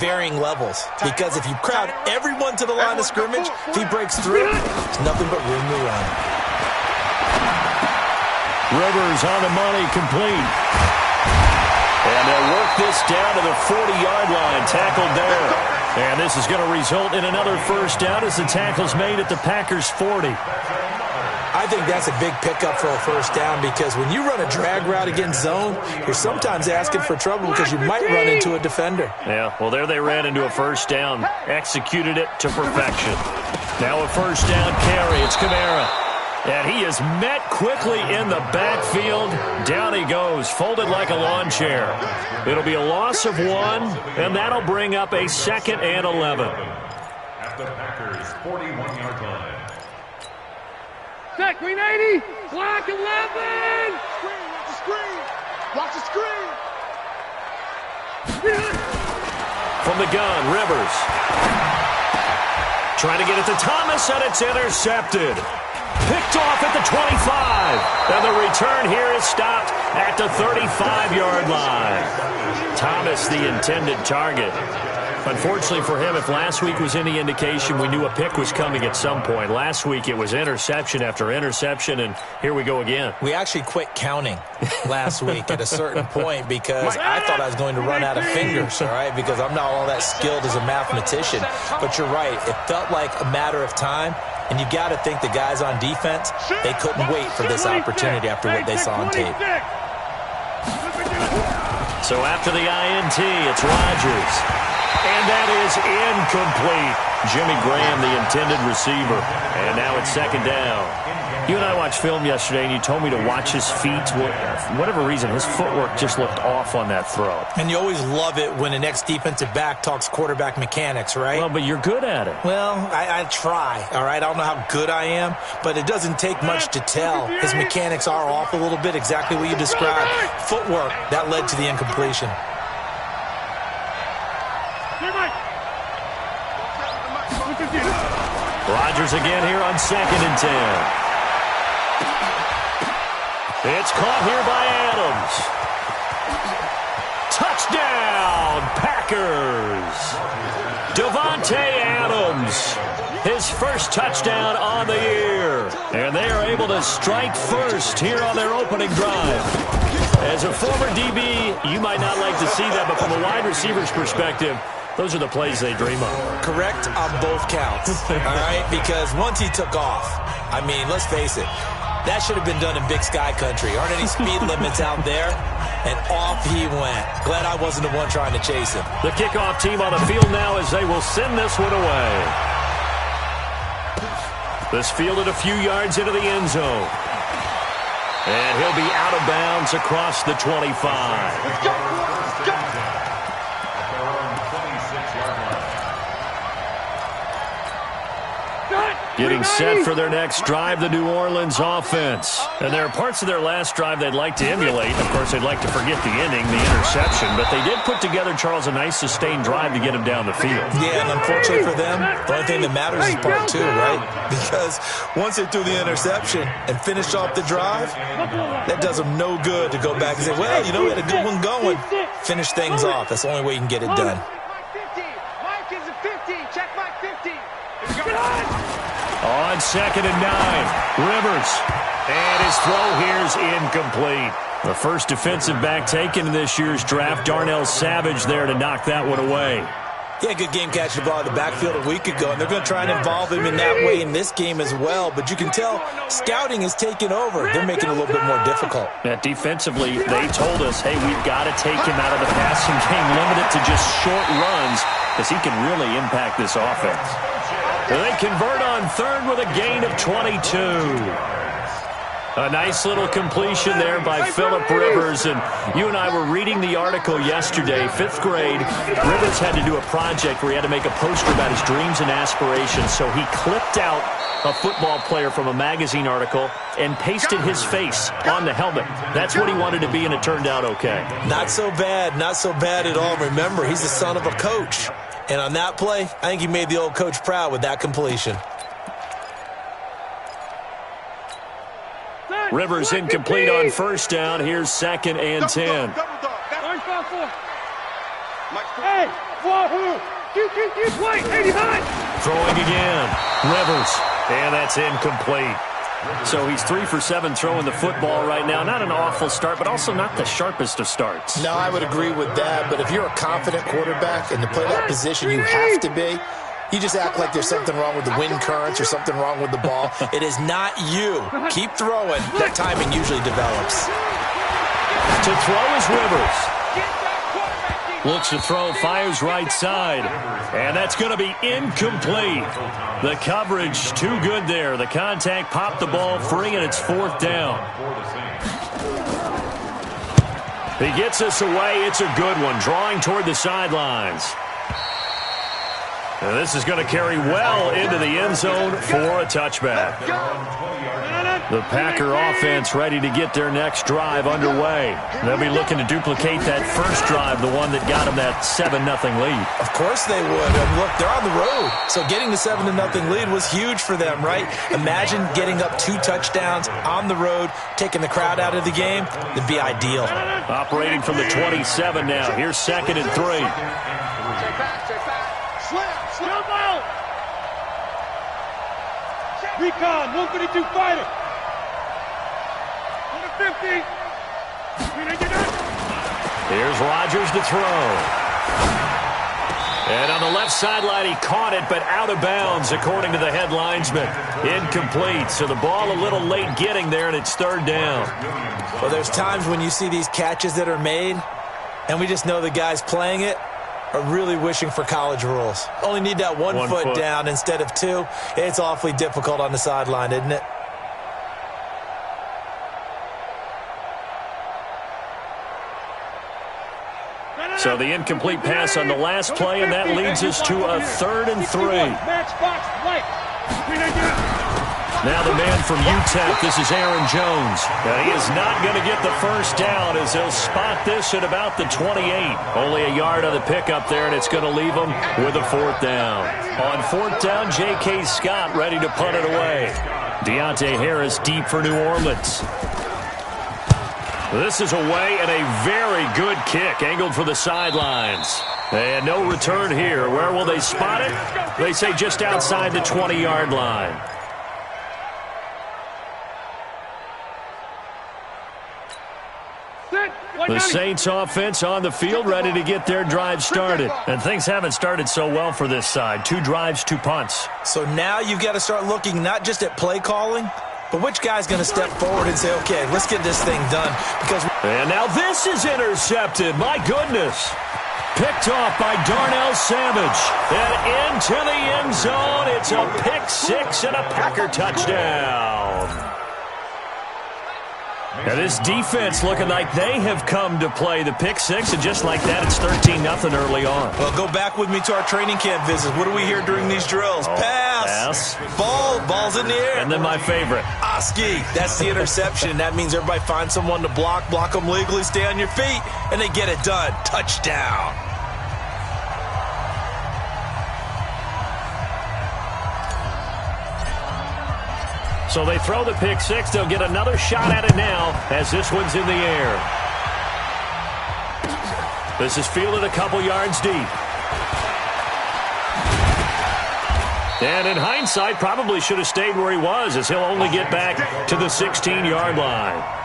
varying levels, because if you crowd everyone to the line of scrimmage, if he breaks through, there's nothing but room to run. Rivers on the money, complete. And they'll work this down to the 40-yard line, tackled there. And this is going to result in another first down as the tackle's made at the Packers' 40. I think that's a big pickup for a first down, because when you run a drag route against zone, you're sometimes asking for trouble because you might run into a defender. Yeah, well, there they ran into a first down, executed it to perfection. Now a first down carry. It's Kamara. And he is met quickly in the backfield. Down he goes, folded like a lawn chair. It'll be a loss of 1, and that'll bring up a 2nd and 11. At the Packers' 41-yard line. Set, green 80, black 11. Screen, watch the screen. Watch the screen. From the gun, Rivers. Trying to get it to Thomas, and it's intercepted. Picked off at the 25. And the return here is stopped at the 35-yard line. Thomas, the intended target. Unfortunately for him, if last week was any indication, we knew a pick was coming at some point. Last week it was interception after interception, and here we go again. We actually quit counting last week at a certain point because I thought I was going to run out of fingers, all right, because I'm not all that skilled as a mathematician. But you're right. It felt like a matter of time, and you got to think the guys on defense, they couldn't wait for this opportunity after what they saw on tape. So after the INT, it's Rodgers. And that is incomplete. Jimmy Graham, the intended receiver. And now it's 2nd down. You and I watched film yesterday, and you told me to watch his feet. For whatever reason, his footwork just looked off on that throw. And you always love it when an ex-defensive back talks quarterback mechanics, right? Well, but you're good at it. Well, I try, all right? I don't know how good I am, but it doesn't take much to tell. His mechanics are off a little bit, exactly what you described. Footwork, that led to the incompletion. Rodgers again here on 2nd and 10. It's caught here by Adams. Touchdown, Packers. Davante Adams, his first touchdown on the year. And they are able to strike first here on their opening drive. As a former DB, you might not like to see that, but from a wide receiver's perspective, those are the plays they dream of. Correct on both counts, all right? Because once he took off, I mean, let's face it, that should have been done in Big Sky country. Aren't any speed limits out there? And off he went. Glad I wasn't the one trying to chase him. The kickoff team on the field now as they will send this one away. This fielded a few yards into the end zone. And he'll be out of bounds across the 25. Let's go. Let's go. Getting set for their next drive, the New Orleans offense. And there are parts of their last drive they'd like to emulate. Of course, they'd like to forget the ending, the interception. But they did put together, Charles, a nice sustained drive to get him down the field. Yeah, and unfortunately for them, the only thing that matters is part 2, right? Because once they threw the interception and finished off the drive, that does them no good to go back and say, well, you know, we had a good one going. Finish things off. That's the only way you can get it done. Mike is a 50. Check Mike 50. On 2nd and 9, Rivers. And his throw here's incomplete. The first defensive back taken in this year's draft, Darnell Savage, there to knock that one away. Yeah, good game catching the ball in the backfield a week ago, and they're going to try and involve him in that way in this game as well. But you can tell scouting is taking over. They're making it a little bit more difficult. Defensively, they told us, hey, we've got to take him out of the passing game, limit it to just short runs, because he can really impact this offense. They convert on 3rd with a gain of 22. A nice little completion there by Phillip Rivers. And you and I were reading the article yesterday, 5th grade. Rivers had to do a project where he had to make a poster about his dreams and aspirations. So he clipped out a football player from a magazine article and pasted his face on the helmet. That's what he wanted to be, and it turned out okay. Not so bad at all. Remember, he's the son of a coach. And on that play, I think he made the old coach proud with that completion. Rivers incomplete on 1st down. Here's 2nd and 10. Hey, Throwing again. Rivers. And that's incomplete. So he's 3 for 7 throwing the football right now. Not an awful start, but also not the sharpest of starts. No, I would agree with that. But if you're a confident quarterback and to play that position, you have to be. You just act like there's something wrong with the wind currents or something wrong with the ball. It is not you. Keep throwing. That timing usually develops. To throw is Rivers. Looks to throw, fires right side. And that's going to be incomplete. The coverage too good there. The contact popped the ball free, and it's 4th down. He gets us away. It's a good one. Drawing toward the sidelines. And this is going to carry well into the end zone for a touchback. The Packer offense ready to get their next drive underway. They'll be looking to duplicate that first drive, the one that got them that 7-0 lead. Of course they would. And look, they're on the road. So getting the 7-0 lead was huge for them, right? Imagine getting up 2 touchdowns on the road, taking the crowd out of the game. It'd be ideal. Operating from the 27 now. Here's 2nd and 3. Recon, 152 fighter. 150. Here's Rodgers to throw. And on the left sideline, he caught it, but out of bounds, according to the head linesman. Incomplete. So the ball a little late getting there, and it's 3rd down. Well, there's times when you see these catches that are made, and we just know the guys playing it are really wishing for college rules. Only need that one foot down instead of 2. It's awfully difficult on the sideline, isn't it? So the incomplete pass on the last play, and that leads us to a 3rd and 3. Now the man from UTEP, this is Aaron Jones. He is not going to get the first down as they'll spot this at about the 28. Only a yard on the pickup there, and it's going to leave them with a 4th down. On 4th down, J.K. Scott ready to punt it away. Deontay Harris deep for New Orleans. This is away and a very good kick, angled for the sidelines. And no return here. Where will they spot it? They say just outside the 20-yard line. The Saints offense on the field, ready to get their drive started. And things haven't started so well for this side. 2 drives, 2 punts. So now you've got to start looking not just at play calling, but which guy's going to step forward and say, okay, let's get this thing done. And now this is intercepted. My goodness. Picked off by Darnell Savage. And into the end zone. It's a pick 6 and a Packer touchdown. Now this defense looking like they have come to play the pick 6, and just like that, it's 13-0 early on. Well, go back with me to our training camp visits. What do we hear during these drills? Pass. Ball's in the air. And then my favorite. Oski. That's the interception. That means everybody finds someone to block them legally, stay on your feet, and they get it done. Touchdown. So they throw the pick 6. They'll get another shot at it now as this one's in the air. This is fielded a couple yards deep. And in hindsight, probably should have stayed where he was, as he'll only get back to the 16-yard line.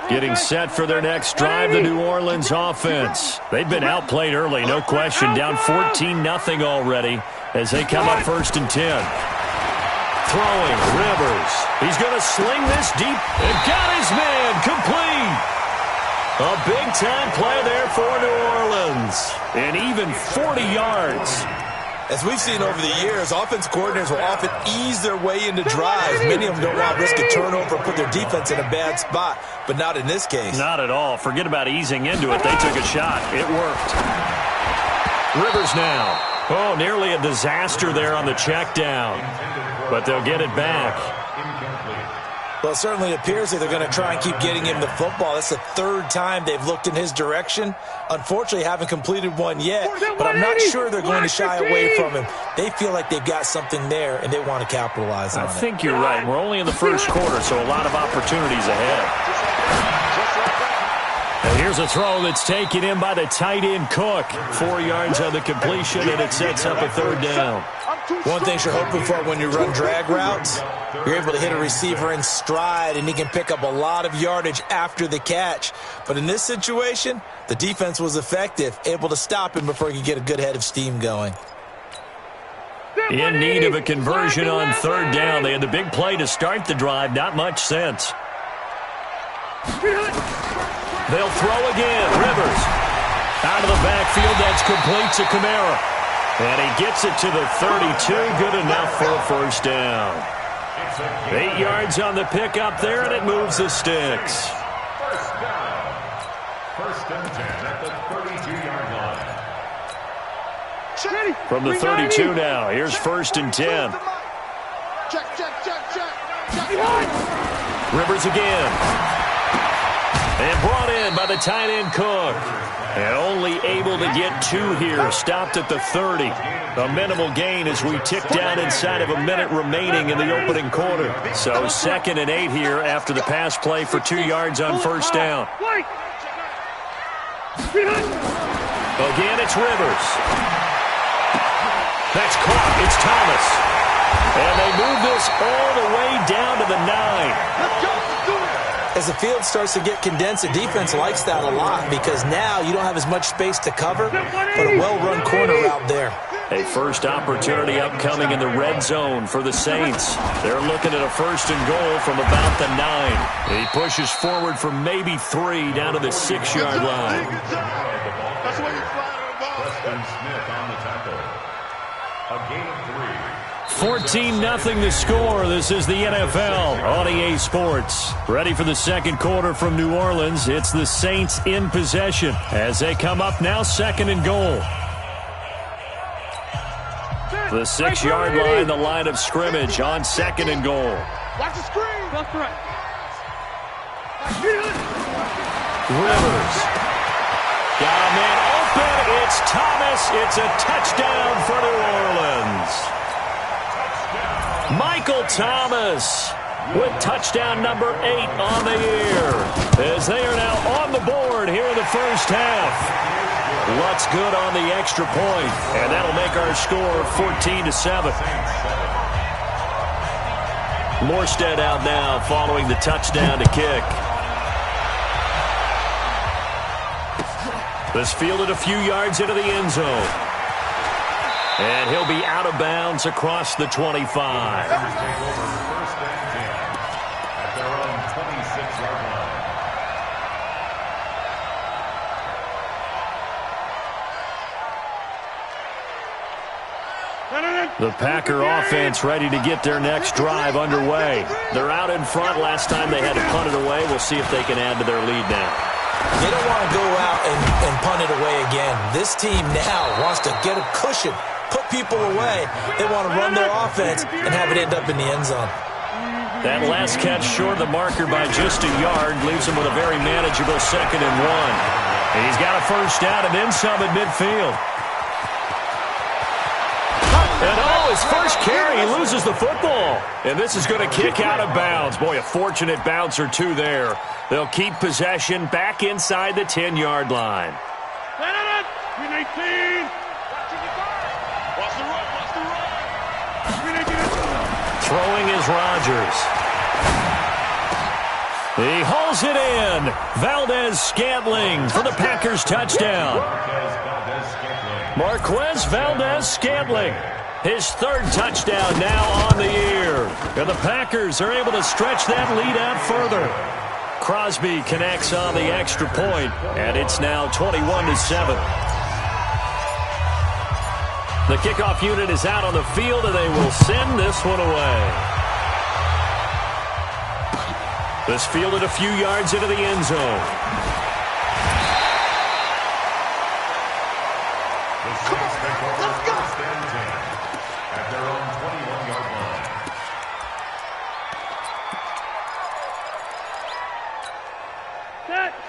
Getting set for their next drive, the New Orleans offense. They've been outplayed early, no question. Down 14-0 already as they come up 1st and 10. Throwing, Rivers. He's going to sling this deep and got his man complete. A big-time play there for New Orleans. And even 40 yards. As we've seen over the years, offense coordinators will often ease their way into drives. Many of them don't want to risk a turnover or put their defense in a bad spot, but not in this case. Not at all. Forget about easing into it. They took a shot. It worked. Rivers now. Oh, nearly a disaster there on the check down, but they'll get it back. Well, it certainly appears that they're going to try and keep getting him the football. That's the third time they've looked in his direction. Unfortunately, haven't completed one yet, but I'm not sure they're going to shy away from him. They feel like they've got something there, and they want to capitalize on it. I think you're right. We're only in the first quarter, so a lot of opportunities ahead. And here's a throw that's taken in by the tight end Cook. 4 yards on the completion, and it sets up a third down. One thing you're hoping for when you run drag routes, you're able to hit a receiver in stride, and he can pick up a lot of yardage after the catch. But in this situation, the defense was effective, able to stop him before he could get a good head of steam going. In need of a conversion on third down. They had the big play to start the drive. Not much sense. They'll throw again. Rivers out of the backfield. That's complete to Kamara. And he gets it to the 32. Good enough for a first down. 8 yards on the pickup there, and it moves the sticks. First down. First and 10 at the 32-yard line. From the 32 now, here's first and 10. Rivers again. And brought in by the tight end Cook. And only able to get 2 here. Stopped at the 30. A minimal gain as we tick down inside of a minute remaining in the opening quarter. So 2nd and 8 here after the pass play for 2 yards on first down. Again, it's Rivers. That's caught. It's Thomas. And they move this all the way down to the 9. As the field starts to get condensed, the defense likes that a lot because now you don't have as much space to cover, but a well-run corner route there. A first opportunity upcoming in the red zone for the Saints. They're looking at a first and goal from about the 9. He pushes forward for maybe 3 down to the 6-yard line. That's where you fly the ball. Preston Smith on the tackle. A gain of 14-0 the score. This is the NFL on EA Sports. Ready for the second quarter from New Orleans. It's the Saints in possession as they come up now 2nd and goal. The 6-yard line, the line of scrimmage on 2nd and goal. Watch the screen. Left to right. Rivers. Got a man open. It's Thomas. It's a touchdown for New Orleans. Michael Thomas with touchdown number 8 on the year as they are now on the board here in the first half. Lutz good on the extra point, and that'll make our score 14-7. Morstead out now following the touchdown to kick. This fielded a few yards into the end zone. And he'll be out of bounds across the 25. First and 10 at their own 26-yard line. The Packer offense ready to get their next drive underway. They're out in front. Last time they had to punt it away. We'll see if they can add to their lead now. They don't want to go out and punt it away again. This team now wants to get a cushion, put people away. They want to run their offense and have it end up in the end zone. That last catch short of the marker by just a yard leaves him with a very manageable 2nd and 1. And he's got a first down and then some at midfield. And his first carry, he loses the football. And this is going to kick out of bounds. Boy, a fortunate bounce or 2 there. They'll keep possession back inside the 10-yard line. Throwing is Rodgers. He hauls it in. Valdez-Scantling for the Packers touchdown. Marquez Valdez-Scantling. His 3rd touchdown now on the year. And the Packers are able to stretch that lead out further. Crosby connects on the extra point, and it's now 21-7. The kickoff unit is out on the field, and they will send this one away. This fielded a few yards into the end zone.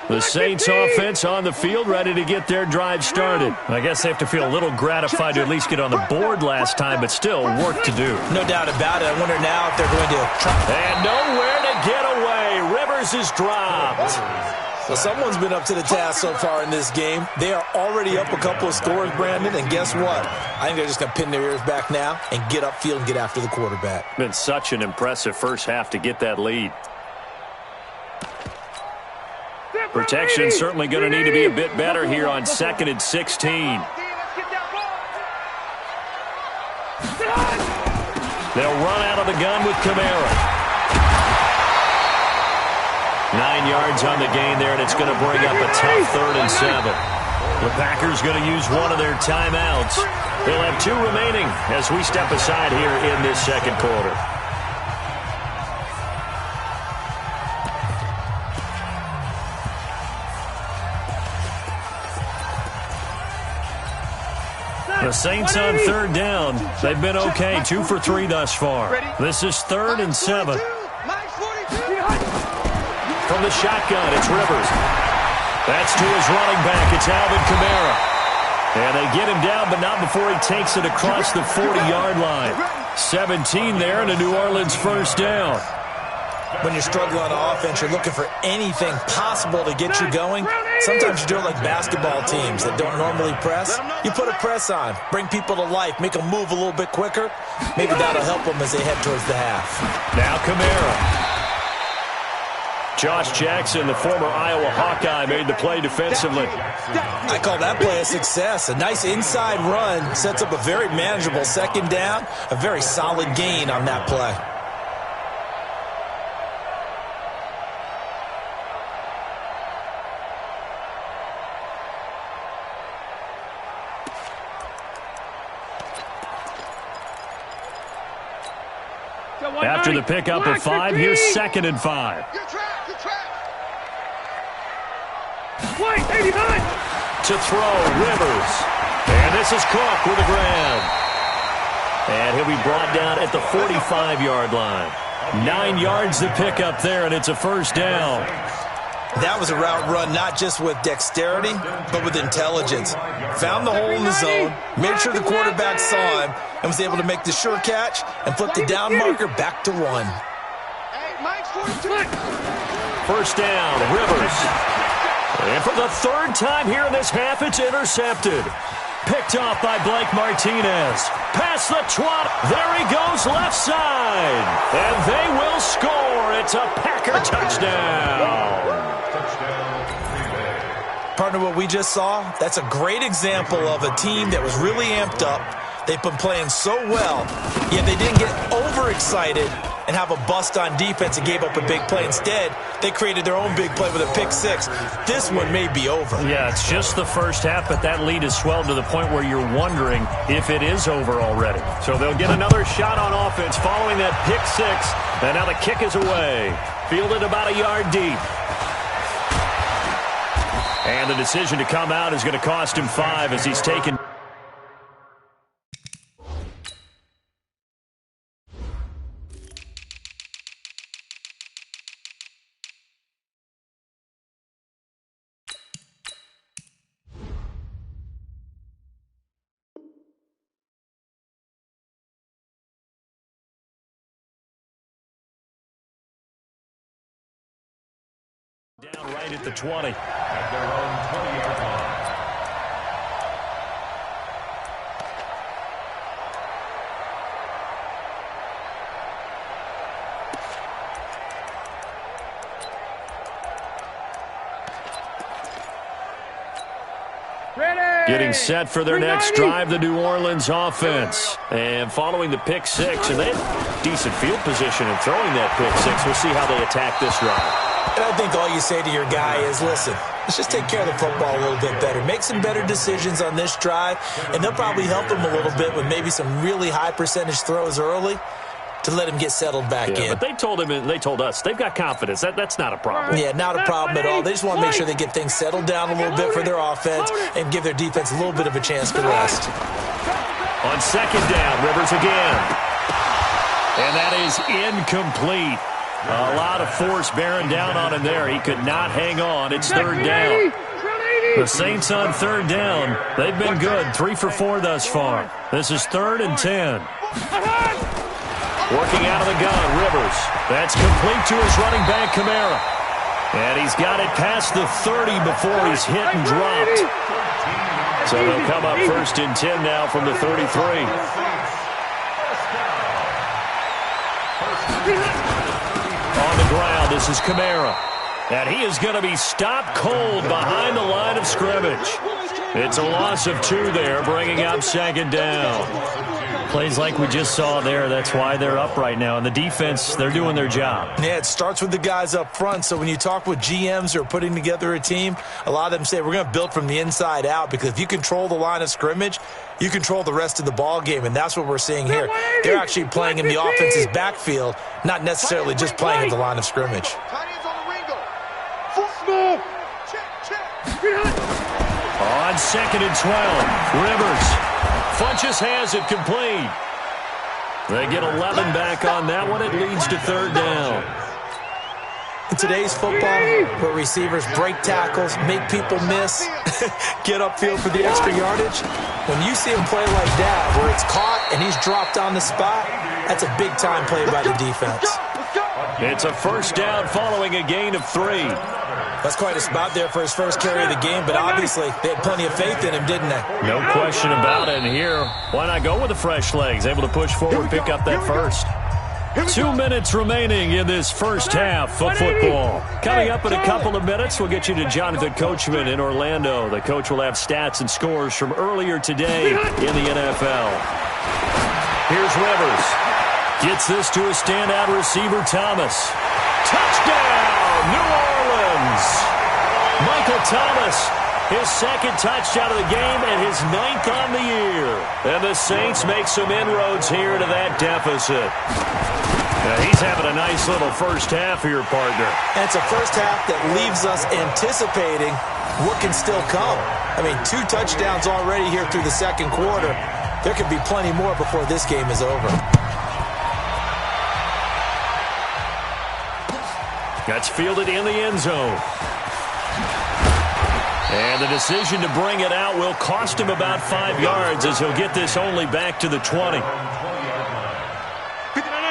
The Saints offense on the field, ready to get their drive started. I guess they have to feel a little gratified to at least get on the board last time, but still work to do. No doubt about it. I wonder now if they're going to try. And nowhere to get away. Rivers is dropped. Well, someone's been up to the task so far in this game. They are already up a couple of scores, Brandon, and guess what? I think they're just going to pin their ears back now and get upfield and get after the quarterback. Been such an impressive first half to get that lead. Protection certainly going to need to be a bit better here on 2nd and 16. They'll run out of the gun with Kamara. 9 yards on the gain there, and it's going to bring up a tough 3rd and 7. The Packers going to use one of their timeouts. They'll have 2 remaining as we step aside here in this second quarter. The Saints on 3rd down. They've been okay, 2 for 3 thus far. This is 3rd and 7. From the shotgun, it's Rivers. That's to his running back. It's Alvin Kamara. And they get him down, but not before he takes it across the 40-yard line. 17 there and a New Orleans first down. When you're struggling on offense, you're looking for anything possible to get you going. Sometimes you do it like basketball teams that don't normally press. You put a press on, bring people to life, make them move a little bit quicker. Maybe that'll help them as they head towards the half. Now Kamara. Josh Jackson, the former Iowa Hawkeye, made the play defensively. I call that play a success. A nice inside run sets up a very manageable 2nd down. A very solid gain on that play. After the pickup of 5, here's 2nd and 5. To throw, Rivers. And this is Cook with a grab. And he'll be brought down at the 45-yard line. 9 yards to pick up there, and it's a first down. That was a route run not just with dexterity, but with intelligence. Found the hole in the zone, made sure the quarterback saw him, and was able to make the sure catch and flip the down marker back to 1. First down, Rivers. And for the 3rd time here in this half, it's intercepted. Picked off by Blake Martinez. Past the 20. There he goes left side. And they will score. It's a Packer touchdown. Partner, what we just saw, that's a great example of a team that was really amped up. They've been playing so well, yet they didn't get overexcited and have a bust on defense and gave up a big play. Instead, they created their own big play with a pick 6. This one may be over. Yeah, it's just the first half, but that lead has swelled to the point where you're wondering if it is over already. So they'll get another shot on offense following that pick 6, and now the kick is away. Fielded about a yard deep. And the decision to come out is going to cost him 5 as he's taken. Down right at the 20. At their own 20-yard line. Getting set for their next drive, the New Orleans offense. And following the pick 6, and they had decent field position in throwing that pick 6. We'll see how they attack this drive. And I think all you say to your guy is, listen, let's just take care of the football a little bit better. Make some better decisions on this drive, and they'll probably help him a little bit with maybe some really high percentage throws early to let him get settled back in. But they told him, and they told us, they've got confidence. That's not a problem. Yeah, not a problem at all. They just want to make sure they get things settled down a little bit for their offense and give their defense a little bit of a chance to rest. On 2nd down, Rivers again. And that is incomplete. A lot of force bearing down on him there. He could not hang on. It's third down. The Saints on third down. They've been good. 3 for 4 thus far. This is 3rd and 10. Working out of the gun, Rivers. That's complete to his running back, Kamara. And he's got it past the 30 before he's hit and dropped. So they'll come up 1st and 10 now from the 33. On the ground, this is Kamara. And he is going to be stopped cold behind the line of scrimmage. It's a loss of 2 there, bringing up 2nd down. Plays like we just saw there, that's why they're up right now. And the defense, they're doing their job. Yeah, it starts with the guys up front. So when you talk with GMs who are putting together a team, a lot of them say we're going to build from the inside out, because if you control the line of scrimmage, you control the rest of the ball game, and that's what we're seeing here. They're actually playing in the offense's backfield, not necessarily just playing in the line of scrimmage. On 2nd and 12, Rivers. Funches has it complete. They get 11 back on that one. It leads to 3rd down. In today's football, where receivers break tackles, make people miss, get upfield for the extra yardage, when you see him play like that, where it's caught and he's dropped on the spot, that's a big-time play by the defense. It's a 1st down following a gain of 3. That's quite a spot there for his first carry of the game, but obviously they had plenty of faith in him, didn't they? No question about it. And here, why not go with the fresh legs? Able to push forward, pick up that first. 2 minutes remaining in this first half of football. Coming up in a couple of minutes, we'll get you to Jonathan Coachman in Orlando. The coach will have stats and scores from earlier today in the NFL. Here's Rivers. Gets this to a standout receiver, Thomas. Touchdown, New Orleans! Michael Thomas, his 2nd touchdown of the game and his 9th on the year. And the Saints make some inroads here to that deficit. He's having a nice little first half here, partner. And it's a first half that leaves us anticipating what can still come. I mean, 2 touchdowns already here through the 2nd quarter. There could be plenty more before this game is over. That's fielded in the end zone. And the decision to bring it out will cost him about 5 yards, as he'll get this only back to the 20.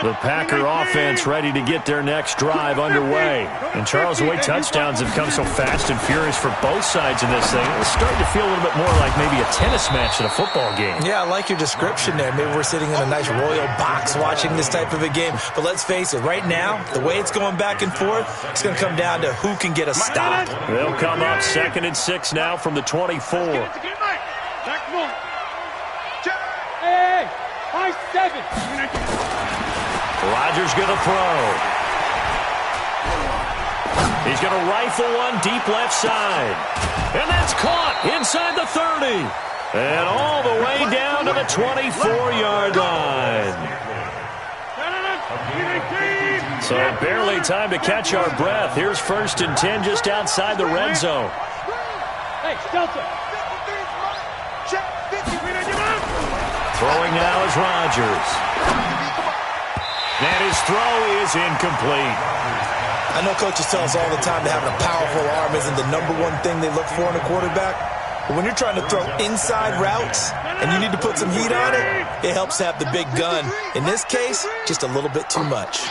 The Packer offense ready to get their next drive underway. And Charles, the way touchdowns have come so fast and furious for both sides in this thing, it's starting to feel a little bit more like maybe a tennis match in a football game. Yeah, I like your description there. Maybe we're sitting in a nice royal box watching this type of a game. But let's face it, right now, the way it's going back and forth, it's going to come down to who can get a stop. They'll come up 2nd and 6 now from the 24. Hey, 5-7. Rodgers going to throw. He's going to rifle one deep left side. And that's caught inside the 30. And all the way down to the 24-yard line. So barely time to catch our breath. Here's 1st and 10 just outside the red zone. Hey, Delta. Throwing now is Rodgers. And his throw is incomplete. I know coaches tell us all the time that having a powerful arm isn't the #1 thing they look for in a quarterback. But when you're trying to throw inside routes and you need to put some heat on it, it helps to have the big gun. In this case, just a little bit too much.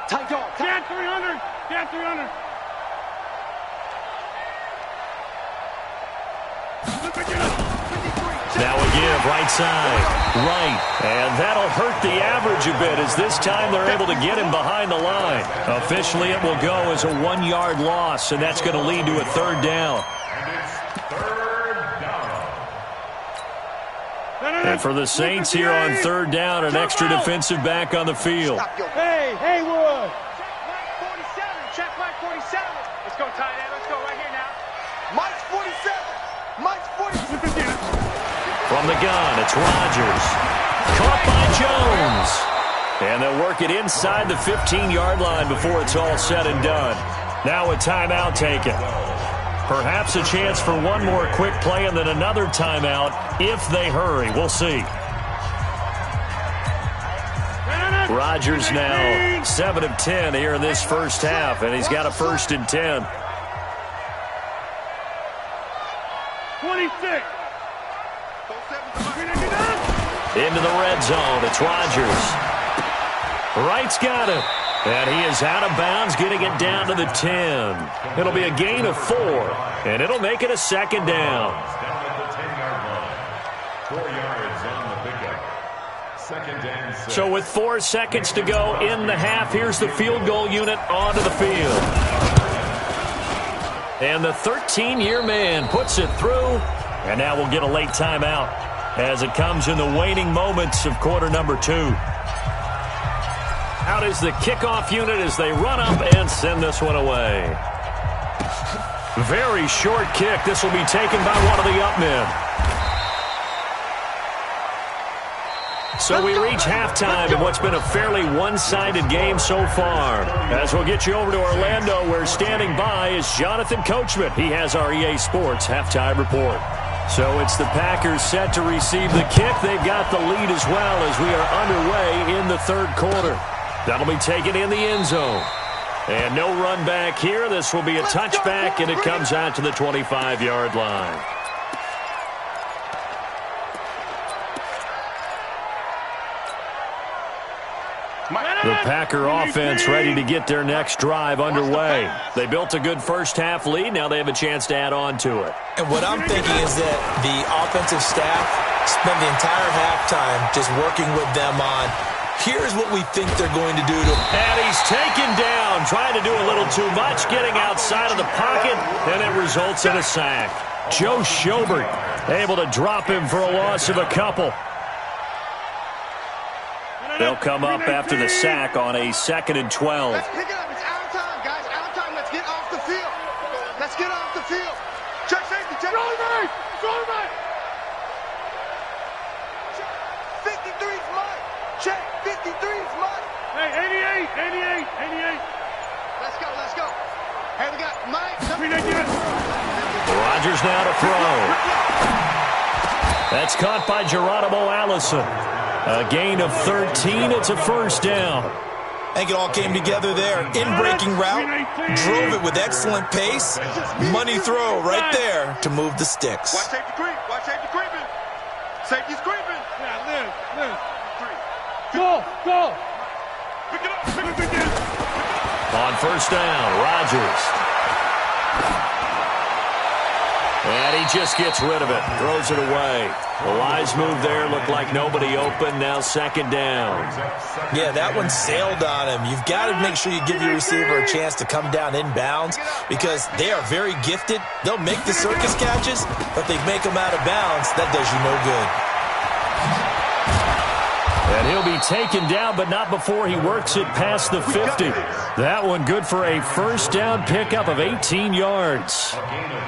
Tight dog. Get 300. Get 300. Now a give, right side, right. And that'll hurt the average a bit, as this time they're able to get him behind the line. Officially, it will go as a 1-yard loss, and that's going to lead to a 3rd down. And for the Saints here on 3rd down, an extra defensive back on the field. Hey, Haywood. Check Mike 47. Let's go, tight end. Let's go right here now. Mike's 47. Mike's 47. From the gun, it's Rodgers. Caught by Jones. And they'll work it inside the 15-yard line before it's all said and done. Now a timeout taken. Perhaps a chance for one more quick play and then another timeout if they hurry. We'll see. Rodgers now 7 of 10 here in this first half, and he's got a 1st and 10. 26. Into the red zone. It's Rodgers. Wright's got it. And he is out of bounds, getting it down to the 10. It'll be a gain of 4, and it'll make it a 2nd down. Down at the 10-yard line. 4 yards on the pickup. 2nd and 6. So with 4 seconds to go in the half, here's the field goal unit onto the field. And the 13-year man puts it through, and now we'll get a late timeout as it comes in the waning moments of quarter number 2. Out is the kickoff unit as they run up and send this one away. Very short kick. This will be taken by one of the up men. So we reach halftime in what's been a fairly one-sided game so far. As we'll get you over to Orlando, where standing by is Jonathan Coachman. He has our EA Sports halftime report. So it's the Packers set to receive the kick. They've got the lead as well as we are underway in the 3rd quarter. That'll be taken in the end zone. And no run back here. This will be a touchback, and it comes out to the 25-yard line. The Packer offense ready to get their next drive underway. They built a good first-half lead. Now they have a chance to add on to it. And what I'm thinking is that the offensive staff spent the entire halftime just working with them on, here's what we think they're going to do to him. And he's taken down, trying to do a little too much, getting outside of the pocket, and it results in a sack. Joe Schobert able to drop him for a loss of a couple. They'll come up after the sack on a 2nd and 12. Let's pick it up. It's out of time, guys. Out of time. Let's get off the field. Let's get off the field. Check safety. Check. Roll right. Roll right. 53's mine. Check. 53's mine. Hey, 88. Let's go. Let's go. Hey, we got Mike. Rodgers now to throw. That's caught by Geronimo Allison. A gain of 13. It's a 1st down. I think it all came together there. In-breaking route, drove it with excellent pace. Money throw right there to move the sticks. Watch safety creep. Watch safety creeping. Safety's creeping. Yeah, Liz. Go. Pick it up. On 1st down, Rodgers. And he just gets rid of it, throws it away. The wise move there, looked like nobody open, now 2nd down. Yeah, that one sailed on him. You've got to make sure you give your receiver a chance to come down inbounds because they are very gifted. They'll make the circus catches, but they make them out of bounds. That does you no good. And he'll be taken down, but not before he works it past the 50. That one good for a 1st down pickup of 18 yards.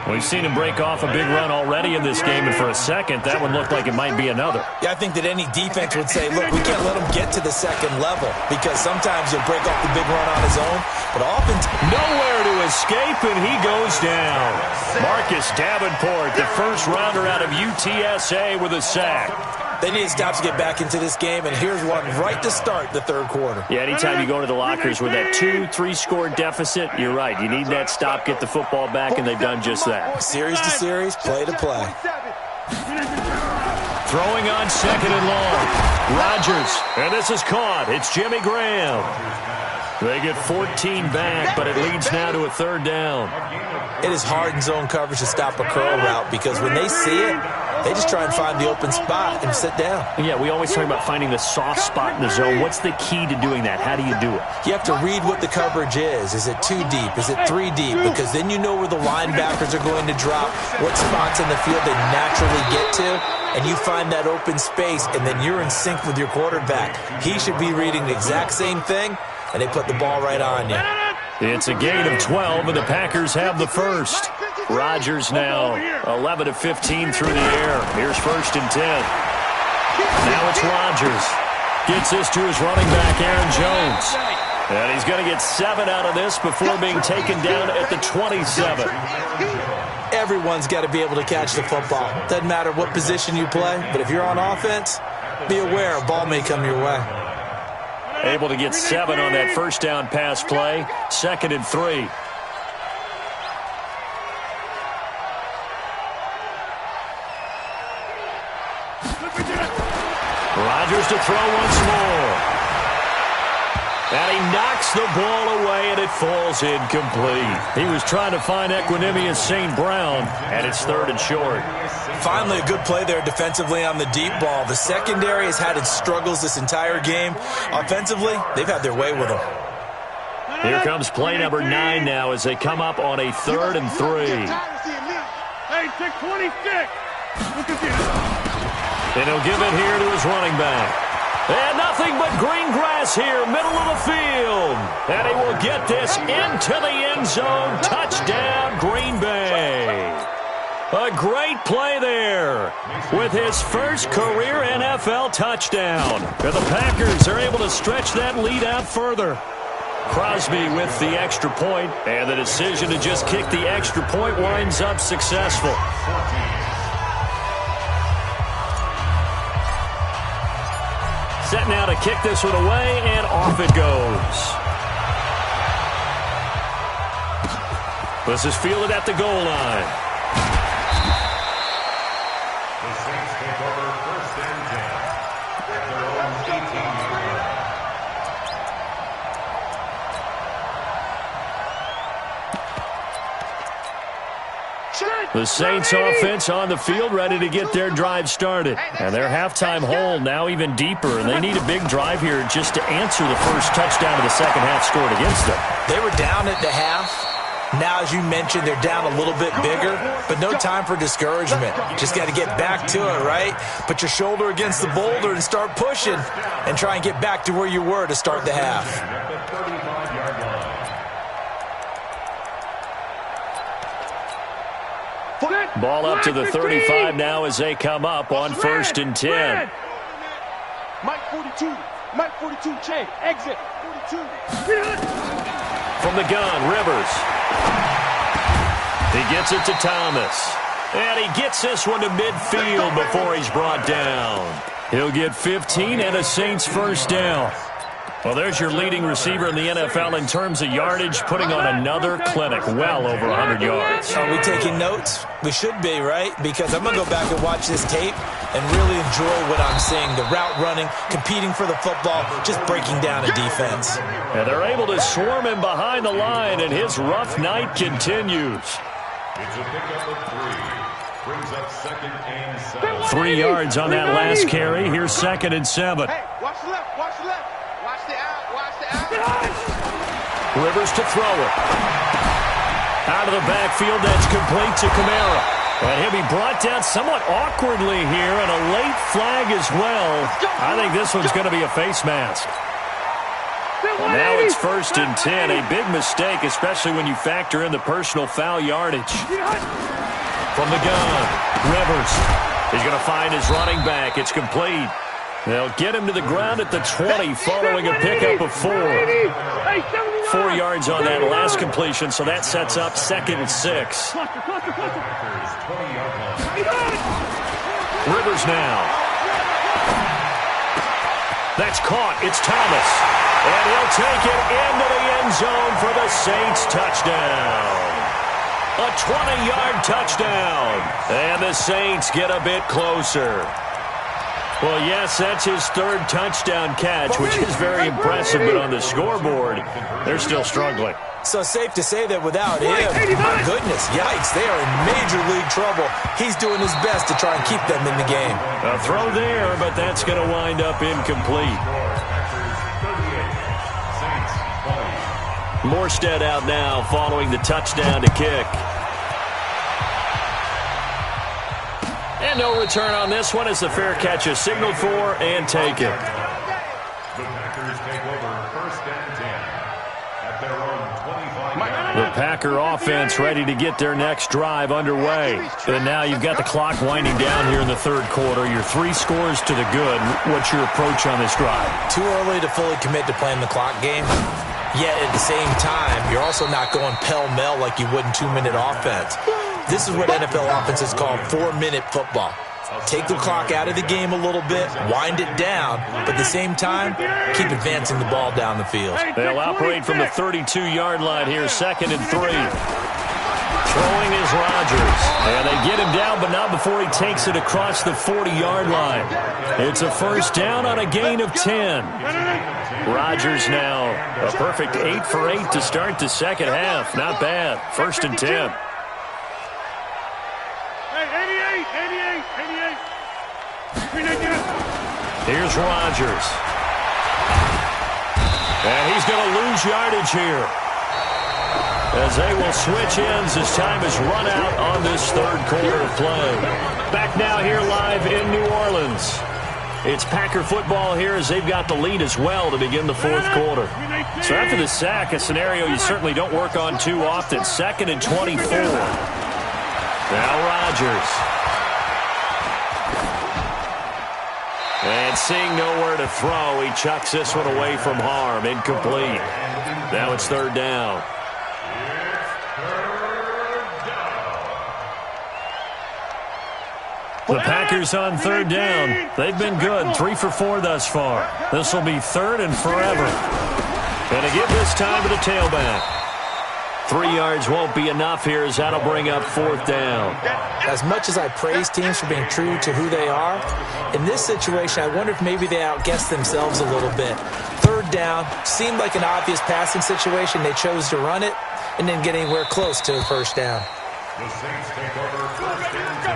We've seen him break off a big run already in this game, and for a second, that one looked like it might be another. Yeah, I think that any defense would say, look, we can't let him get to the 2nd level because sometimes he'll break off the big run on his own, but often nowhere to escape, and he goes down. Marcus Davenport, the 1st rounder out of UTSA with a sack. They need to stop to get back into this game, and here's one right to start the 3rd quarter. Yeah, anytime you go to the lockers with that 2-3 score deficit, you're right. You need that stop, get the football back, and they've done just that. Series to series, play to play. Throwing on 2nd and long. Rodgers, and this is caught. It's Jimmy Graham. They get 14 back, but it leads now to a 3rd down. It is hard in zone coverage to stop a curl route because when they see it, they just try and find the open spot and sit down. Yeah, we always talk about finding the soft spot in the zone. What's the key to doing that? How do you do it? You have to read what the coverage is. Is it 2 deep? Is it 3 deep? Because then you know where the linebackers are going to drop, what spots in the field they naturally get to, and you find that open space, and then you're in sync with your quarterback. He should be reading the exact same thing, and they put the ball right on you. It's a gain of 12, and the Packers have the 1st. Rodgers now 11 of 15 through the air. Here's 1st and 10. Now it's Rodgers. Gets this to his running back, Aaron Jones. And he's going to get 7 out of this before being taken down at the 27. Everyone's got to be able to catch the football. Doesn't matter what position you play, but if you're on offense, be aware a ball may come your way. Able to get 7 on that first down pass play. 2nd and 3. Rodgers to throw once more. And he knocks the ball away, and it falls incomplete. He was trying to find Equanimous St. Brown, and it's 3rd and short. Finally, a good play there defensively on the deep ball. The secondary has had its struggles this entire game. Offensively, they've had their way with them. Here comes play number 9 now as they come up on a 3rd and 3. Hey, 626. Look at this. And he'll give it here to his running back. And nothing but green grass here, middle of the field. And he will get this into the end zone. Touchdown, Green Bay. A great play there with his first career NFL touchdown. And the Packers are able to stretch that lead out further. Crosby with the extra point, and the decision to just kick the extra point winds up successful. Set now to kick this one away, and off it goes. This is fielded at the goal line. The Saints take over 1st and 10 at their own 18-yard line. The Saints offense on the field ready to get their drive started. And their halftime hole now even deeper, and they need a big drive here just to answer the first touchdown of the second half scored against them. They were down at the half. Now, as you mentioned, they're down a little bit bigger, but no time for discouragement. Just got to get back to it, right? Put your shoulder against the boulder and start pushing and try and get back to where you were to start the half. At the 35-yard line. Ball up to the 35 now as they come up on 1st and 10. Mike 42. Mike 42, Jay. Exit. 42. From the gun, Rivers. He gets it to Thomas. And he gets this one to midfield before he's brought down. He'll get 15 and a Saints first down. Well, there's your leading receiver in the NFL in terms of yardage, putting on another clinic, well over 100 yards. Are we taking notes? We should be, right? Because I'm going to go back and watch this tape and really enjoy what I'm seeing. The route running, competing for the football, just breaking down a defense. And they're able to swarm him behind the line, and his rough night continues. It's a pickup of 3. Brings up 2nd and 7. 3 yards on that last carry. Here's 2nd and 7. Hey, watch the left, watch the left. Watch the out, watch the out. Rivers to throw it. Out of the backfield, that's complete to Kamara. And he'll be brought down somewhat awkwardly here, and a late flag as well. I think this one's going to be a face mask. And now it's 1st and 10. A big mistake, especially when you factor in the personal foul yardage. From the gun, Rivers. He's going to find his running back. It's complete. They'll get him to the ground at the 20 following a pickup of 4. 4 yards on that last completion, so that sets up 2nd and 6. Rivers now. That's caught. It's Thomas. And he'll take it into the end zone for the Saints touchdown. A 20-yard touchdown. And the Saints get a bit closer. Well, yes, that's his 3rd touchdown catch, which is very impressive, but on the scoreboard, they're still struggling. So safe to say that without him, my goodness, yikes, they are in major league trouble. He's doing his best to try and keep them in the game. A throw there, but that's going to wind up incomplete. Morstead out now following the touchdown to kick. And no return on this one as the fair catch is signaled for and taken. The Packers take over 1st and 10 at their own 25-yard line. The Packer offense ready to get their next drive underway. And now you've got the clock winding down here in the 3rd quarter. You're 3 scores to the good. What's your approach on this drive? Too early to fully commit to playing the clock game. Yet at the same time, you're also not going pell-mell like you would in 2-minute offense. This is what NFL offenses call 4-minute football. take the clock out of the game a little bit, wind it down, but at the same time, keep advancing the ball down the field. They'll operate from the 32-yard line here, 2nd and 3. Throwing is Rodgers. And they get him down, but not before he takes it across the 40-yard line. It's a first down on a gain of 10. Rodgers now a perfect 8 for 8 to start the second half. Not bad. 1st and 10. Here's Rodgers. And he's going to lose yardage here, as they will switch ends as time is run out on this third quarter of play. Back now here live in New Orleans. It's Packer football here as they've got the lead as well to begin the fourth quarter. So after the sack, a scenario you certainly don't work on too often. 2nd and 24. Now Rodgers. And seeing nowhere to throw, he chucks this one away from harm. Incomplete. Now it's 3rd down. The Packers on 3rd down. They've been good, 3 for 4 thus far. This will be 3rd and forever. And to give this time to the tailback. 3 yards won't be enough here, as that'll bring up 4th down. As much as I praise teams for being true to who they are, in this situation, I wonder if maybe they outguessed themselves a little bit. 3rd down seemed like an obvious passing situation. They chose to run it and didn't get anywhere close to a first down. The Saints take over 1st and 10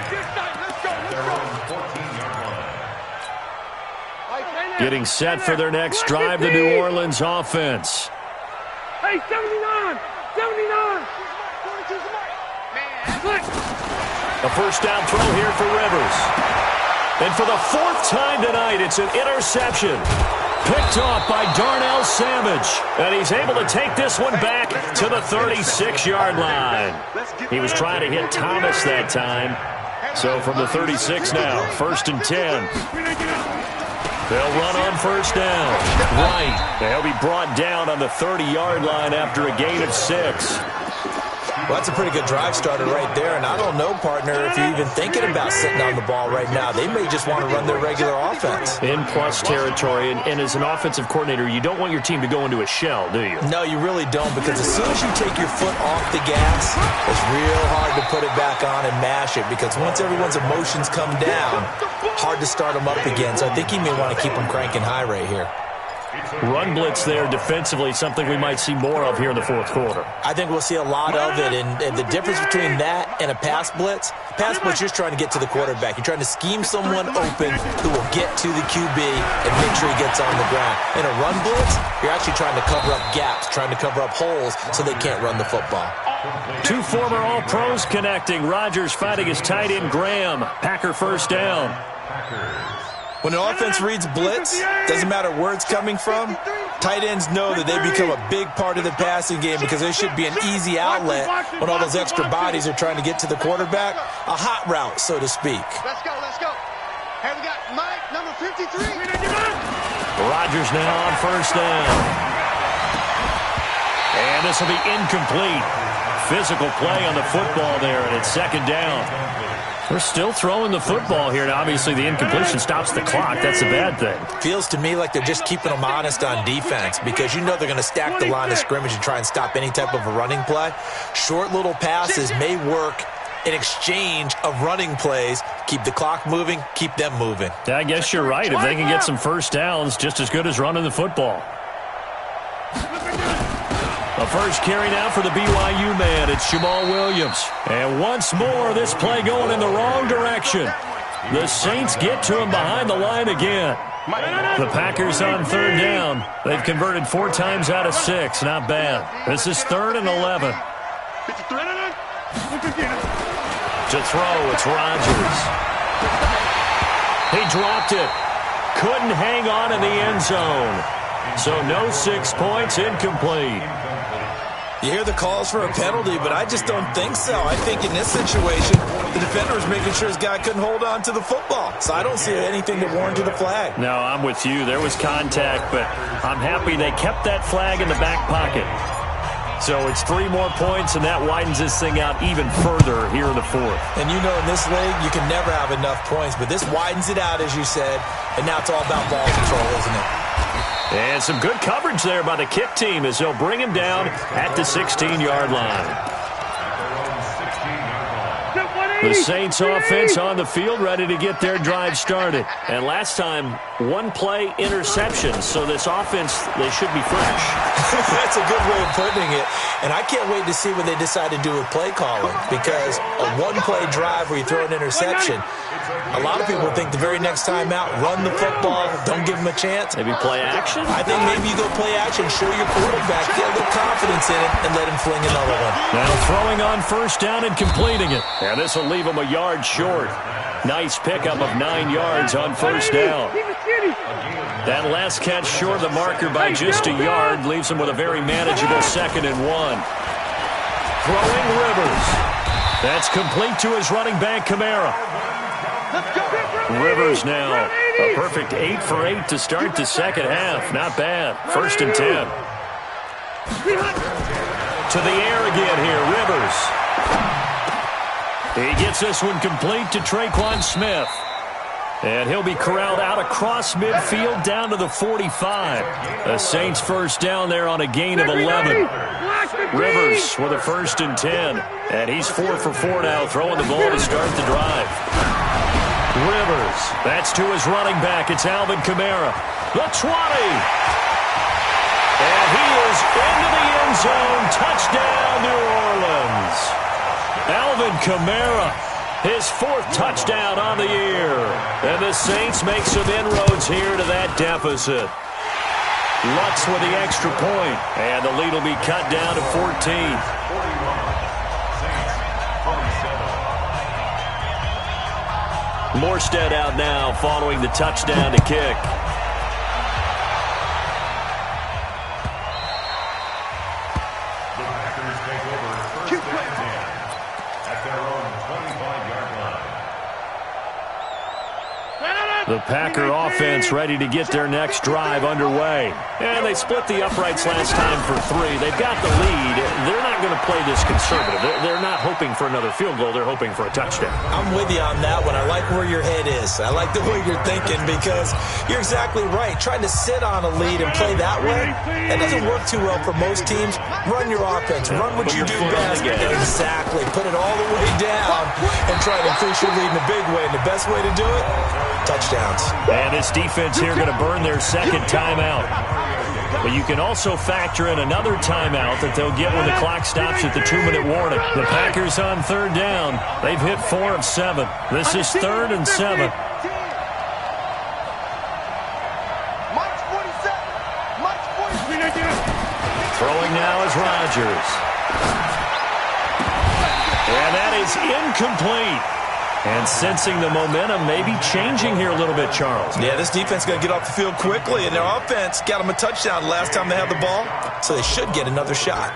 at their own 14-yard line. Getting set for their next drive, the New Orleans offense. Hey, 79! 79! A first down throw here for Rivers. And for the 4th time tonight, it's an interception. Picked off by Darnell Savage. And he's able to take this one back to the 36-yard line. He was trying to hit Thomas that time. So from the 36 now, 1st and 10. They'll run on first down. Right. They'll be brought down on the 30-yard line after a gain of 6. Well, that's a pretty good drive starter right there, and I don't know, partner, if you're even thinking about sitting on the ball right now. They may just want to run their regular offense. In plus territory, and as an offensive coordinator, you don't want your team to go into a shell, do you? No, you really don't, because as soon as you take your foot off the gas, it's real hard to put it back on and mash it, because once everyone's emotions come down, hard to start them up again. So I think you may want to keep them cranking high right here. Run blitz there defensively, something we might see more of here in the fourth quarter. I think we'll see a lot of it, and the difference between that and a pass blitz, you're just trying to get to the quarterback. You're trying to scheme someone open who will get to the QB and make sure he gets on the ground. In a run blitz, you're actually trying to cover up gaps, trying to cover up holes so they can't run the football. 2 former All-Pros connecting. Rodgers fighting his tight end Graham. Packer first down. When an offense reads blitz, doesn't matter where it's coming from, tight ends know that they become a big part of the passing game because there should be an easy outlet when all those extra bodies are trying to get to the quarterback. A hot route, so to speak. Let's go, let's go. Hey, we got Mike, number 53. Rodgers now on first down. And this will be incomplete. Physical play on the football there, and it's 2nd down. We're still throwing the football here, and obviously the incompletion stops the clock. That's a bad thing. Feels to me like they're just keeping them honest on defense because you know they're going to stack the line of scrimmage and try and stop any type of a running play. Short little passes may work in exchange of running plays. Keep the clock moving, keep them moving. Yeah, I guess you're right. If they can get some first downs, just as good as running the football. A first carry now for the BYU man. It's Jamal Williams. And once more, this play going in the wrong direction. The Saints get to him behind the line again. The Packers on 3rd down. They've converted 4 times out of 6. Not bad. This is 3rd and 11. To throw, it's Rodgers. He dropped it. Couldn't hang on in the end zone. So no 6 points, incomplete. You hear the calls for a penalty, but I just don't think so. I think in this situation, the defender was making sure his guy couldn't hold on to the football. So I don't see anything that warranted the flag. No, I'm with you. There was contact, but I'm happy they kept that flag in the back pocket. So it's 3 more points, and that widens this thing out even further here in the fourth. And you know in this league, you can never have enough points, but this widens it out, as you said, and now it's all about ball control, isn't it? And some good coverage there by the kick team as they'll bring him down at the 16-yard line. The Saints offense on the field, ready to get their drive started. And last time, 1-play interception. So this offense, they should be fresh. That's a good way of putting it. And I can't wait to see what they decide to do with play calling, because a 1-play drive where you throw an interception, a lot of people think the very next time out, run the football, don't give them a chance. Maybe play action? I think maybe you go play action, show your quarterback, get a little confidence in it, and let him fling another one. Now throwing on first down and completing it. And this will leave him a yard short. Nice pickup of 9 yards on first down. That last catch short of the marker by just a yard leaves him with a very manageable 2nd and 1. Throwing Rivers. That's complete to his running back, Kamara. Rivers now a perfect 8 for 8 to start the second half. Not bad. 1st and 10. To the air again here, Rivers. He gets this one complete to Traquan Smith. And he'll be corralled out across midfield down to the 45. The Saints first down there on a gain of 11. Rivers with a 1st and 10. And he's 4 for 4 now, throwing the ball to start the drive. Rivers, that's to his running back. It's Alvin Kamara. The 20. And he is into the end zone. Touchdown, New Orleans. Alvin Kamara, his 4th touchdown on the year. And the Saints make some inroads here to that deficit. Lutz with the extra point, and the lead will be cut down to 14. Morstead out now following the touchdown to kick. The Packers take over 1st and 10 at their own 25-yard line. The Packer offense ready to get their next drive underway. And they split the uprights last time for 3. They've got the lead. They're not going to play this conservative. They're not hoping for another field goal. They're hoping for a touchdown. I'm with you on that one. I like where your head is. I like the way you're thinking, because you're exactly right. Trying to sit on a lead and play that way, that doesn't work too well for most teams. Run your offense. Run what you do best. Exactly. Put it all the way down and try to increase your lead in a big way. And the best way to do it, touchdowns. And this defense here going to burn their 2nd timeout. But you can also factor in another timeout that they'll get when the clock stops at the 2-minute warning. The Packers on 3rd down. They've hit 4 of 7. This is 3rd and 7. Throwing now is Rodgers. And that is incomplete. And sensing the momentum maybe changing here a little bit, Charles. Yeah, this defense is going to get off the field quickly, and their offense got them a touchdown last time they had the ball, so they should get another shot.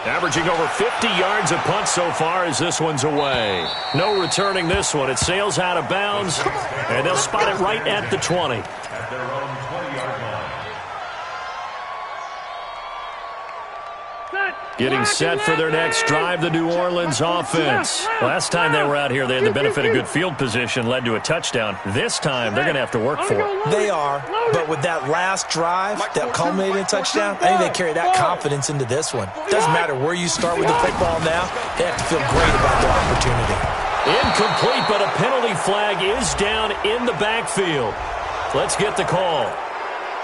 Averaging over 50 yards a punt so far as this one's away. No returning this one. It sails out of bounds, and they'll spot it right at the 20. At their own 20-yard line. Getting set for their next drive, the New Orleans offense. Last time they were out here, they had the benefit of good field position, led to a touchdown. This time, they're going to have to work for it. They are, but with that last drive, that culminating touchdown, I think they carry that confidence into this one. Doesn't matter where you start with the football now, they have to feel great about their opportunity. Incomplete, but a penalty flag is down in the backfield. Let's get the call.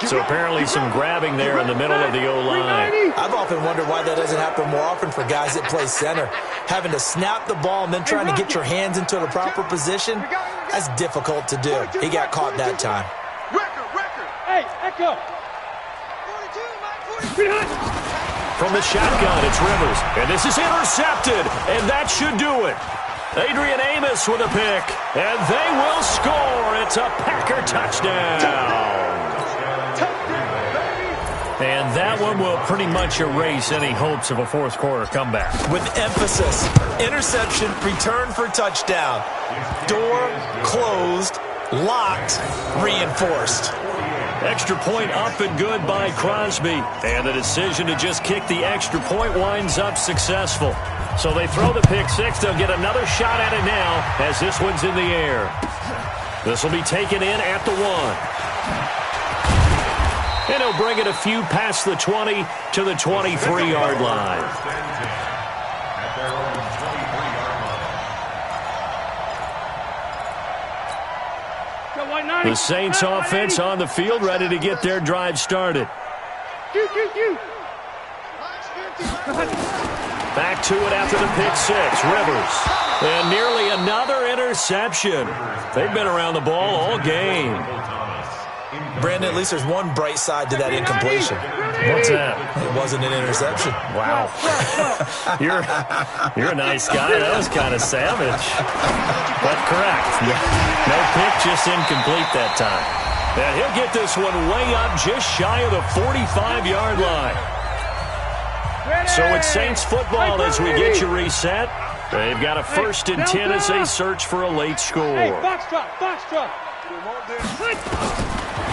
So apparently some grabbing there in the middle of the O-line. I've often wondered why that doesn't happen more often for guys that play center. Having to snap the ball and then trying to get your hands into the proper position, that's difficult to do. He got caught that time. Hey, Echo. From the shotgun, it's Rivers. And this is intercepted, and that should do it. Adrian Amos with a pick, and they will score. It's a Packer touchdown. And that one will pretty much erase any hopes of a fourth-quarter comeback. With emphasis, interception, return for touchdown. Door closed, locked, reinforced. Extra point up and good by Crosby. And the decision to just kick the extra point winds up successful. So they throw the pick six. They'll get another shot at it now as this one's in the air. This will be taken in at the 1. And he'll bring it a few past the 20 to the 23-yard line. At their own 23-yard line. The Saints offense on the field, ready to get their drive started. Back to it after the pick six. Rivers. And nearly another interception. They've been around the ball all game. Brandon, at least there's one bright side to that incompletion. What's that? It wasn't an interception. Wow. You're a nice guy. That was kind of savage. But correct. No pick, just incomplete that time. And he'll get this one way up just shy of the 45-yard line. So it's Saints football as we get you reset. They've got a 1st and 10 as they search for a late score. Foxtrot.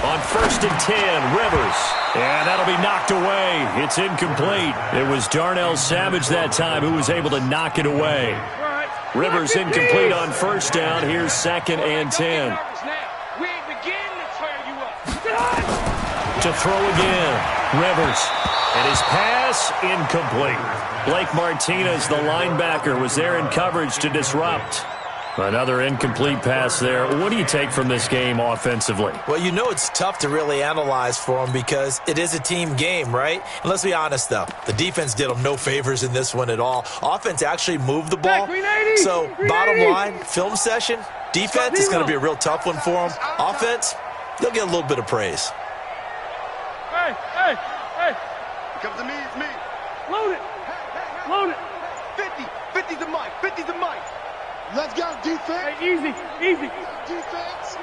On 1st and 10, Rivers. And that'll be knocked away. It's incomplete. It was Darnell Savage that time who was able to knock it away. Rivers incomplete on 1st down. Here's 2nd and 10. To throw again. Rivers. And his pass incomplete. Blake Martinez, the linebacker, was there in coverage to disrupt. Another incomplete pass there. What do you take from this game offensively? Well, you know it's tough to really analyze for them because it is a team game, right? And let's be honest, though. The defense did them no favors in this one at all. Offense actually moved the ball. So, bottom line, film session, defense is going to be a real tough one for them. Offense, they'll get a little bit of praise. Hey. Come to me, it's me. Load it. 50 to Mike. Let's go, defense. Hey, easy. Defense.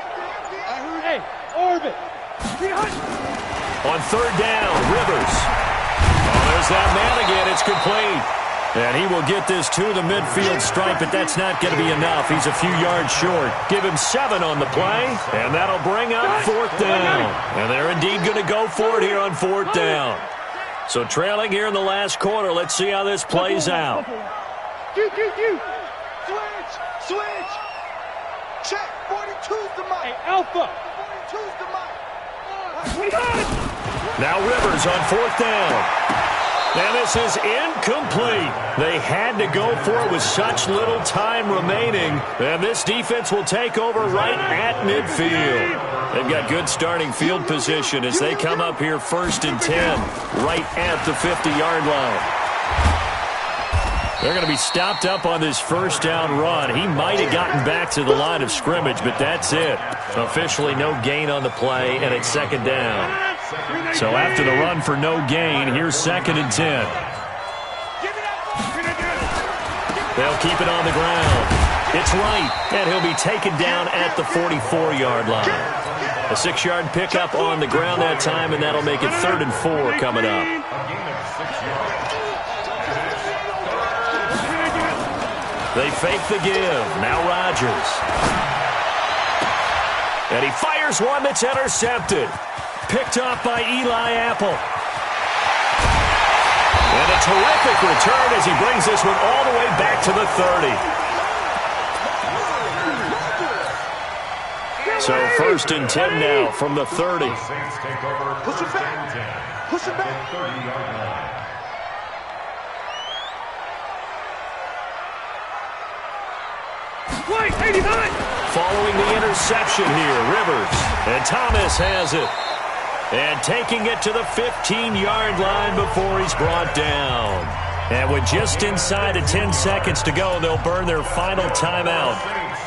Hey, orbit. On 3rd down, Rivers. Oh, there's that man again. It's complete. And he will get this to the midfield stripe, but that's not going to be enough. He's a few yards short. Give him 7 on the play, and that'll bring up 4th down. And they're indeed going to go for it here on 4th down. So trailing here in the last quarter. Let's see how this plays out. Switch. Check. 42's the Mike. Hey, Alpha. 42's the Mike. Now Rivers on 4th down. And this is incomplete. They had to go for it with such little time remaining. And this defense will take over right at midfield. They've got good starting field position as they come up here 1st and 10, right at the 50-yard line. They're going to be stopped up on this 1st down run. He might have gotten back to the line of scrimmage, but that's it. Officially no gain on the play, and it's 2nd down. So after the run for no gain, here's 2nd and 10. They'll keep it on the ground. It's right, and he'll be taken down at the 44-yard line. A 6-yard pickup on the ground that time, and that'll make it 3rd and 4 coming up. They fake the give. Now Rodgers. And he fires one that's intercepted. Picked off by Eli Apple. And a terrific return as he brings this one all the way back to the 30. So 1st and 10 now from the 30. Push it back. 30-yard line. Wait, 89. Following the interception here, Rivers. And Thomas has it. And taking it to the 15-yard line before he's brought down. And with just inside of 10 seconds to go, they'll burn their final timeout.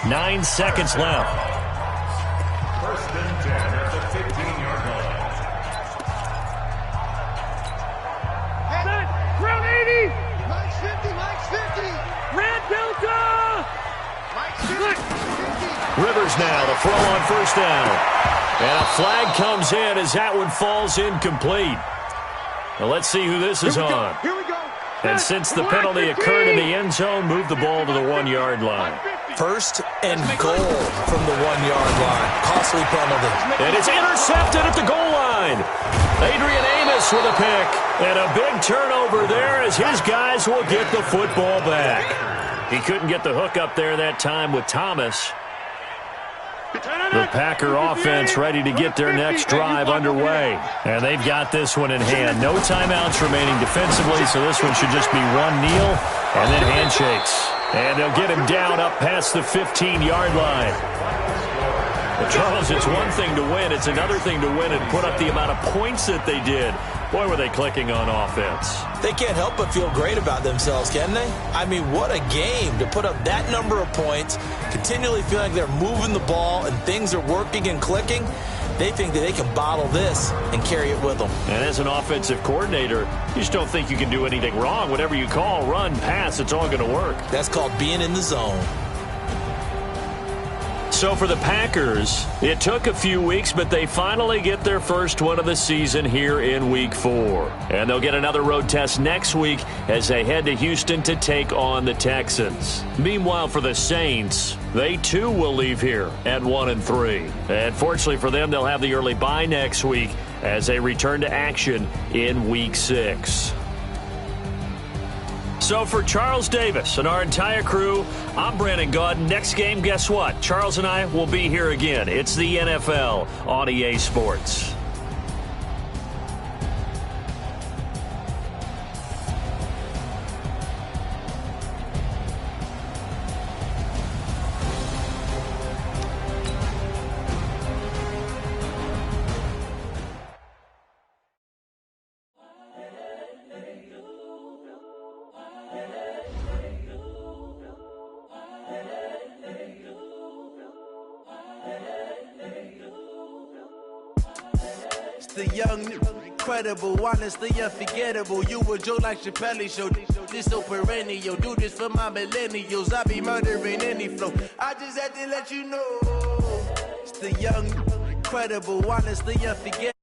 9 seconds left. 1st and 10 at the 15-yard line. Set. Ground 80. Mike's 50. Red Delta. Mike's 50. Rivers now to throw on 1st down. And a flag comes in as that one falls incomplete. Now let's see who this is on. Here we go. And since the penalty occurred in the end zone, move the ball to the 1-yard line. 1st and goal from the 1-yard line. Costly penalty. And it's intercepted at the goal line. Adrian Amos with a pick. And a big turnover there as his guys will get the football back. He couldn't get the hook up there that time with Thomas. The Packer offense ready to get their next drive underway. And they've got this one in hand. No timeouts remaining defensively, so this one should just be one kneel and then handshakes. And they'll get him down up past the 15-yard line. Well, Charles, it's one thing to win. It's another thing to win and put up the amount of points that they did. Boy, were they clicking on offense. They can't help but feel great about themselves, can they? I mean, what a game to put up that number of points, continually feeling like they're moving the ball and things are working and clicking. They think that they can bottle this and carry it with them. And as an offensive coordinator, you just don't think you can do anything wrong. Whatever you call, run, pass, it's all going to work. That's called being in the zone. So for the Packers, it took a few weeks, but they finally get their first one of the season here in Week 4. And they'll get another road test next week as they head to Houston to take on the Texans. Meanwhile, for the Saints, they too will leave here at 1-3. And fortunately for them, they'll have the early bye next week as they return to action in Week 6. So for Charles Davis and our entire crew, I'm Brandon Gaudin. Next game, guess what? Charles and I will be here again. It's the NFL on EA Sports. The young, incredible, honestly unforgettable. You a joke like Chappelle Show. This so perennial. Do this for my millennials. I be murdering any flow. I just had to let you know. It's the young, incredible, honestly unforgettable.